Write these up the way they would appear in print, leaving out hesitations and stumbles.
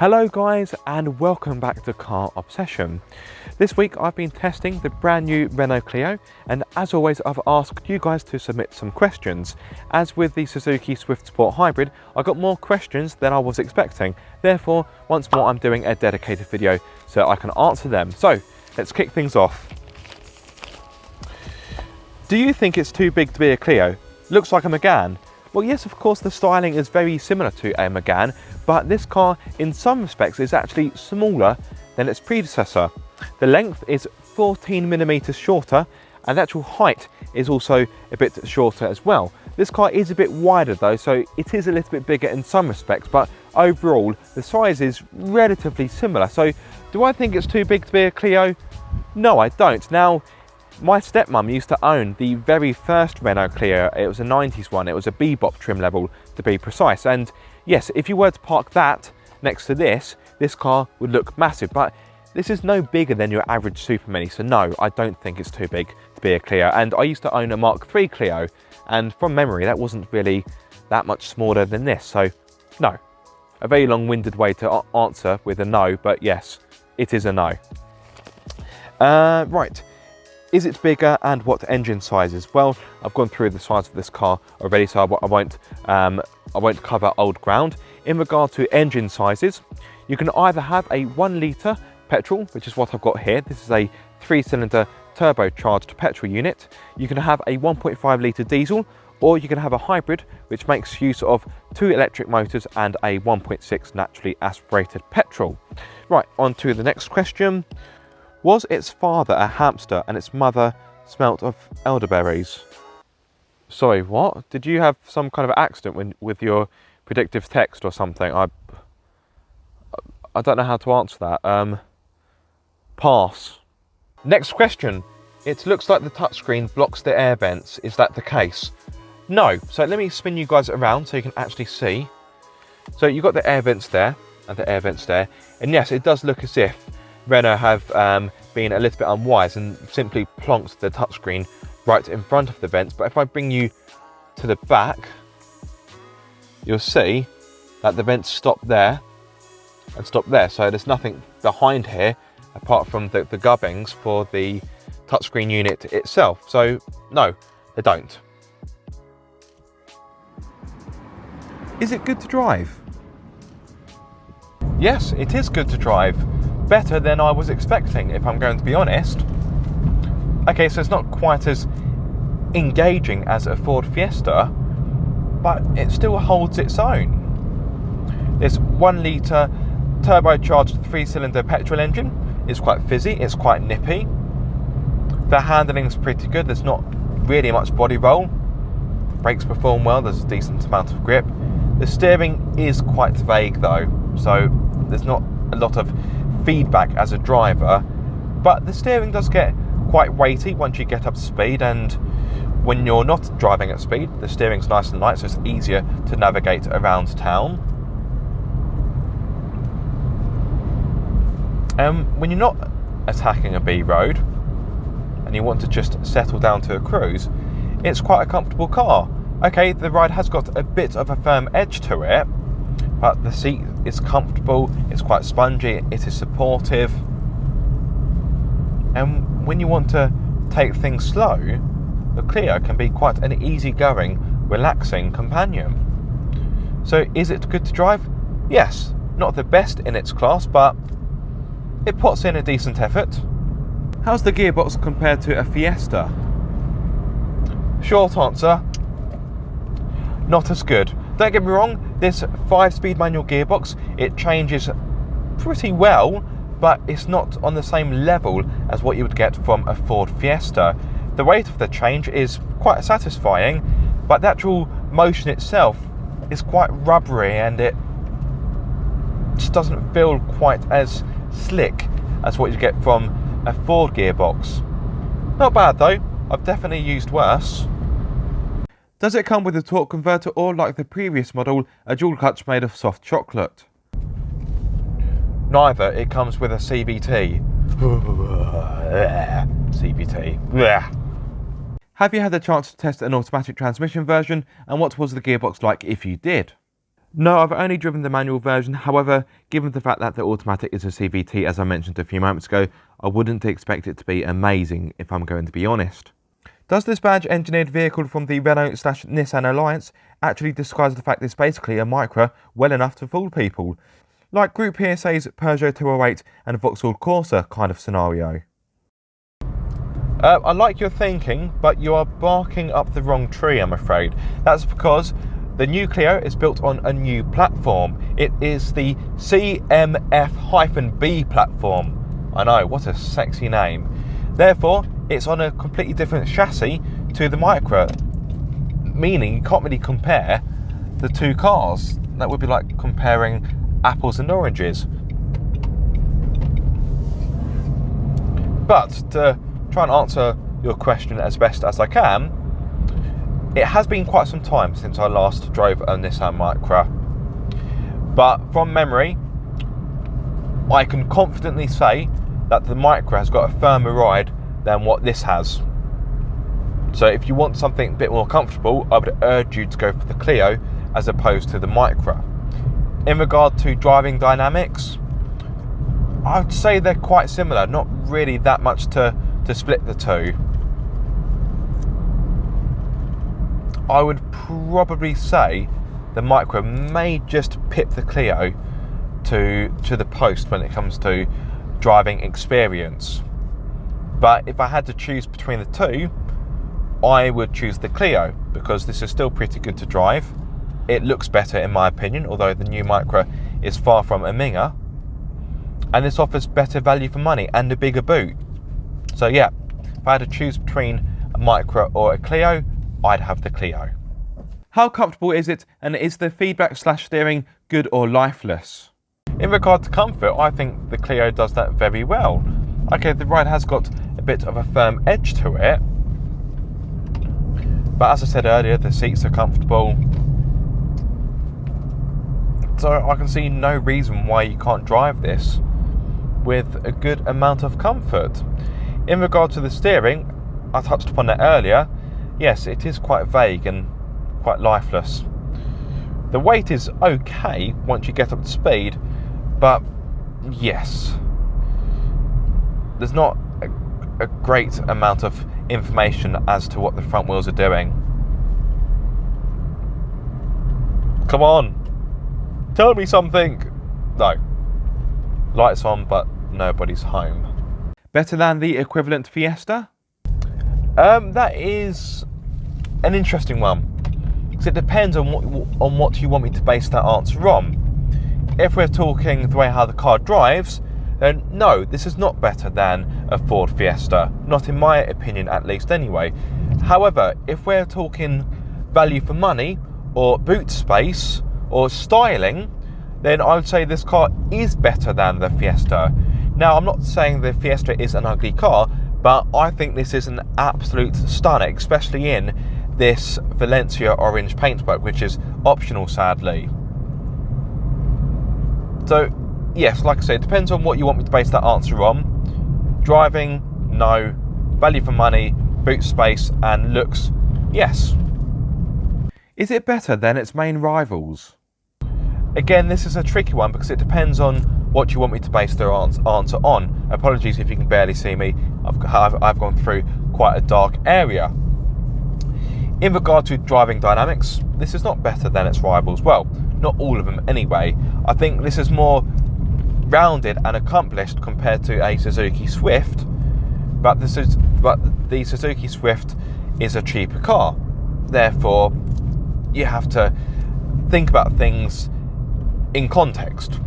Hello guys and welcome back to Car Obsession. This week I've been testing the brand new Renault Clio, and as always I've asked you guys to submit some questions. As with the Suzuki Swift Sport Hybrid, I got more questions than I was expecting. Therefore, once more I'm doing a dedicated video so I can answer them. So let's kick things off. Do you think it's too big to be a Clio? Looks like a Megane. Well, yes, of course, the styling is very similar to a Megane, but this car, in some respects, is actually smaller than its predecessor. The length is 14mm shorter, and the actual height is also a bit shorter as well. This car is a bit wider though, so it is a little bit bigger in some respects, but overall, the size is relatively similar. So, do I think it's too big to be a Clio? No, I don't. Now, my stepmum used to own the very first Renault Clio. It was a 90s one. It was a bebop trim level to be precise. And yes, if you were to park that next to this car would look massive. But this is no bigger than your average Super Mini. So no, I don't think it's too big to be a Clio. And I used to own a Mark III Clio. And from memory, that wasn't really that much smaller than this. So no, a very long-winded way to answer with a no. But yes, it is a no. Right. Is it bigger and what engine sizes? Well, I've gone through the size of this car already, so I won't cover old ground. In regard to engine sizes, you can either have a 1 litre petrol, which is what I've got here. This is a 3-cylinder turbocharged petrol unit. You can have a 1.5 litre diesel, or you can have a hybrid, which makes use of 2 electric motors and a 1.6 naturally aspirated petrol. Right, on to the next question. Was its father a hamster and its mother smelt of elderberries? Sorry, what? Did you have some kind of accident with your predictive text or something? I don't know how to answer that. Pass. Next question. It looks like the touchscreen blocks the air vents. Is that the case? No. So let me spin you guys around so you can actually see. So you've got the air vents there and the air vents there. And yes, it does look as if Renault have been a little bit unwise and simply plonked the touchscreen right in front of the vents. But if I bring you to the back, you'll see that the vents stop there and stop there. So there's nothing behind here apart from the gubbings for the touchscreen unit itself. So no, they don't. Is it good to drive? Yes, it is good to drive. Better than I was expecting, if I'm going to be honest. Okay, so it's not quite as engaging as a Ford Fiesta, but it still holds its own. This 1 litre turbocharged 3-cylinder petrol engine is quite fizzy, it's quite nippy. The handling's pretty good, there's not really much body roll. The brakes perform well, there's a decent amount of grip. The steering is quite vague though, so there's not a lot of feedback as a driver, but the steering does get quite weighty once you get up to speed, and when you're not driving at speed, the steering's nice and light, so it's easier to navigate around town. When you're not attacking a B road and you want to just settle down to a cruise, it's quite a comfortable car. Okay, the ride has got a bit of a firm edge to it, but the seat is comfortable, it's quite spongy, it is supportive. And when you want to take things slow, the Clio can be quite an easygoing, relaxing companion. So is it good to drive? Yes, not the best in its class, but it puts in a decent effort. How's the gearbox compared to a Fiesta? Short answer, not as good. Don't get me wrong, this 5-speed manual gearbox, it changes pretty well, but it's not on the same level as what you would get from a Ford Fiesta. The rate of the change is quite satisfying, but the actual motion itself is quite rubbery and it just doesn't feel quite as slick as what you get from a Ford gearbox. Not bad though, I've definitely used worse. Does it come with a torque converter, or like the previous model, a dual clutch made of soft chocolate? Neither, it comes with a CVT. CVT. Have you had the chance to test an automatic transmission version, and what was the gearbox like if you did? No, I've only driven the manual version. However, given the fact that the automatic is a CVT, as I mentioned a few moments ago, I wouldn't expect it to be amazing, if I'm going to be honest. Does this badge engineered vehicle from the Renault/Nissan Alliance actually disguise the fact it's basically a Micra well enough to fool people? Like Group PSA's Peugeot 208 and Vauxhall Corsa kind of scenario. I like your thinking, but you are barking up the wrong tree, I'm afraid. That's because the new Clio is built on a new platform. It is the CMF-B platform. I know, what a sexy name. Therefore, it's on a completely different chassis to the Micra, meaning you can't really compare the two cars. That would be like comparing apples and oranges. But to try and answer your question as best as I can, it has been quite some time since I last drove a Nissan Micra, but from memory I can confidently say that the Micra has got a firmer ride than what this has. So if you want something a bit more comfortable, I would urge you to go for the Clio as opposed to the Micra. In regard to driving dynamics, I would say they're quite similar, not really that much to split the two. I would probably say the Micra may just pip the Clio to the post when it comes to driving experience. But if I had to choose between the two, I would choose the Clio because this is still pretty good to drive. It looks better in my opinion, although the new Micra is far from a minger. And this offers better value for money and a bigger boot. So yeah, if I had to choose between a Micra or a Clio, I'd have the Clio. How comfortable is it, and is the feedback/steering good or lifeless? In regard to comfort, I think the Clio does that very well. Okay, the ride has got a bit of a firm edge to it, but as I said earlier, the seats are comfortable. So I can see no reason why you can't drive this with a good amount of comfort. In regard to the steering, I touched upon that earlier. Yes, it is quite vague and quite lifeless. The weight is okay once you get up to speed, but yes, there's not a great amount of information as to what the front wheels are doing. Come on, tell me something. No. Lights on, but nobody's home. Better than the equivalent Fiesta? That is an interesting one, because it depends on what you want me to base that answer on. If we're talking the way how the car drives, then no, this is not better than a Ford Fiesta, not in my opinion at least anyway. However, if we're talking value for money or boot space or styling, then I would say this car is better than the Fiesta. Now, I'm not saying the Fiesta is an ugly car, but I think this is an absolute stunner, especially in this Valencia orange paintwork, which is optional, sadly. So, yes, like I said, it depends on what you want me to base that answer on. Driving, no. Value for money, boot space, and looks, yes. Is it better than its main rivals? Again, this is a tricky one because it depends on what you want me to base the answer on. Apologies if you can barely see me. I've gone through quite a dark area. In regard to driving dynamics, this is not better than its rivals. Well, not all of them anyway. I think this is more rounded and accomplished compared to a Suzuki Swift, but the Suzuki Swift is a cheaper car. Therefore, you have to think about things in context.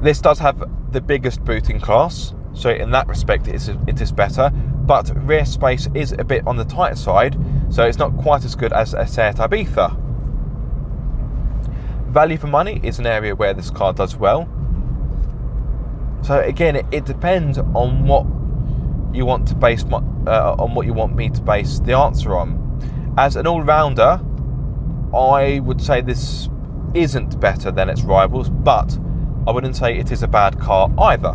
This does have the biggest boot in class, so in that respect it is better, but rear space is a bit on the tight side, so it's not quite as good as a Seat Ibiza. Value for money is an area where this car does well. So again, it depends on what you want to base on what you want me to base the answer on. As an all-rounder, I would say this isn't better than its rivals, but I wouldn't say it is a bad car either.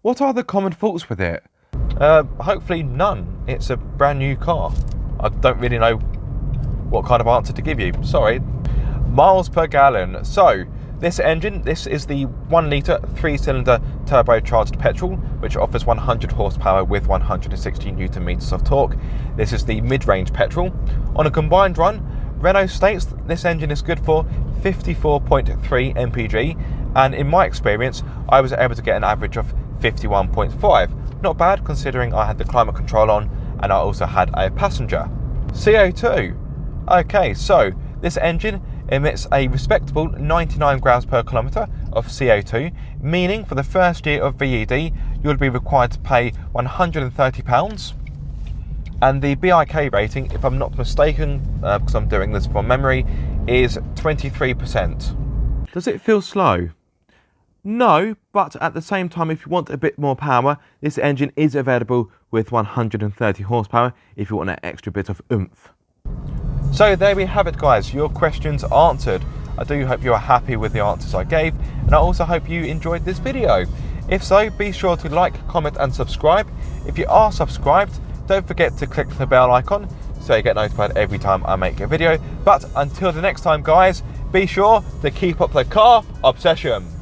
What are the common faults with it? Hopefully none. It's a brand new car. I don't really know what kind of answer to give you. Sorry. Miles per gallon. So this engine, this is the 1 litre 3-cylinder turbocharged petrol, which offers 100 horsepower with 160 newton meters of torque. This is the mid-range petrol. On a combined run, Renault states that this engine is good for 54.3 mpg, and in my experience I was able to get an average of 51.5. Not bad considering I had the climate control on and I also had a passenger. CO2. Okay, so this engine emits a respectable 99 grams per kilometre of CO2, meaning for the first year of VED you'll be required to pay £130. And the BIK rating, if I'm not mistaken, because I'm doing this from memory, is 23%. Does it feel slow? No, but at the same time, if you want a bit more power, this engine is available with 130 horsepower if you want an extra bit of oomph. So there we have it, guys, your questions answered. I do hope you are happy with the answers I gave, and I also hope you enjoyed this video. If so, be sure to like, comment and subscribe. If you are subscribed, don't forget to click the bell icon so you get notified every time I make a video. But until the next time, guys, be sure to keep up the car obsession.